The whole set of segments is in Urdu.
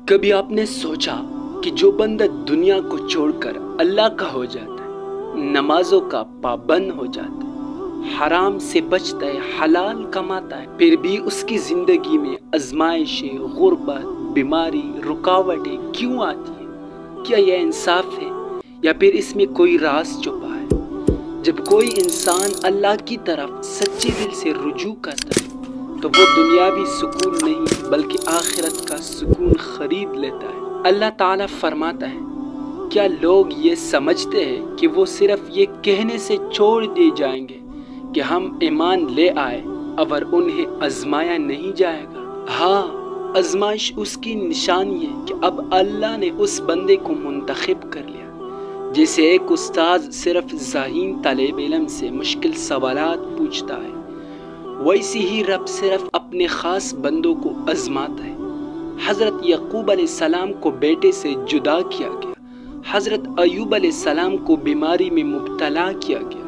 کبھی آپ نے سوچا کہ جو بندہ دنیا کو چھوڑ کر اللہ کا ہو جاتا ہے، نمازوں کا پابند ہو جاتا ہے، حرام سے بچتا ہے، حلال کماتا ہے، پھر بھی اس کی زندگی میں آزمائشیں، غربت، بیماری، رکاوٹیں کیوں آتی ہیں؟ کیا یہ انصاف ہے یا پھر اس میں کوئی راز چھپا ہے؟ جب کوئی انسان اللہ کی طرف سچے دل سے رجوع کرتا ہے تو وہ دنیاوی سکون نہیں بلکہ آخرت کا سکون خرید لیتا ہے۔ اللہ تعالیٰ فرماتا ہے، کیا لوگ یہ سمجھتے ہیں کہ وہ صرف یہ کہنے سے چھوڑ دیے جائیں گے کہ ہم ایمان لے آئے اور انہیں آزمایا نہیں جائے گا؟ ہاں، آزمائش اس کی نشانی ہے کہ اب اللہ نے اس بندے کو منتخب کر لیا۔ جیسے ایک استاذ صرف ذہین طالب علم سے مشکل سوالات پوچھتا ہے، ویسے ہی رب صرف اپنے خاص بندوں کو آزماتا ہے۔ حضرت یعقوب علیہ السلام کو بیٹے سے جدا کیا گیا، حضرت ایوب علیہ السلام کو بیماری میں مبتلا کیا گیا،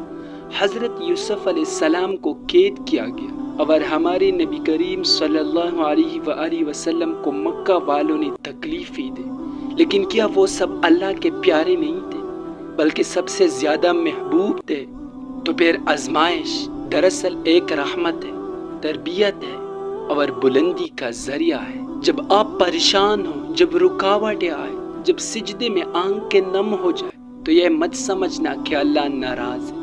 حضرت یوسف علیہ السلام کو قید کیا گیا، اور ہمارے نبی کریم صلی اللہ علیہ وآلہ وسلم کو مکہ والوں نے تکلیفیں دی، لیکن کیا وہ سب اللہ کے پیارے نہیں تھے بلکہ سب سے زیادہ محبوب تھے؟ تو پھر آزمائش دراصل ایک رحمت ہے، تربیت ہے اور بلندی کا ذریعہ ہے۔ جب آپ پریشان ہوں، جب رکاوٹیں آئے، جب سجدے میں آنکھیں نم ہو جائے، تو یہ مت سمجھنا کہ اللہ ناراض ہے،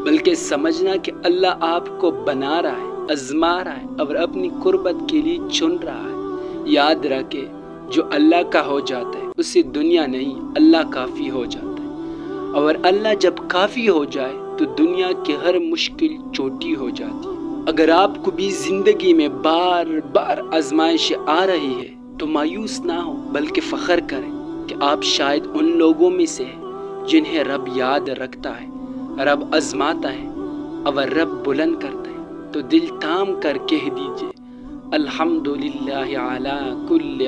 بلکہ سمجھنا کہ اللہ آپ کو بنا رہا ہے، آزما رہا ہے اور اپنی قربت کے لیے چن رہا ہے۔ یاد رکھے، جو اللہ کا ہو جاتا ہے اسے دنیا نہیں، اللہ کافی ہو جاتا ہے، اور اللہ جب کافی ہو جائے تو دنیا کی ہر مشکل چھوٹی ہو جاتی ہے۔ اگر آپ کو بھی زندگی میں بار بار آزمائش آ رہی ہے تو مایوس نہ ہو بلکہ فخر کریں کہ آپ شاید ان لوگوں میں سے ہیں جنہیں رب یاد رکھتا ہے، رب آزماتا ہے اور رب بلند کرتا ہے۔ تو دل تھام کر کہہ دیجئے، الحمدللہ علی کل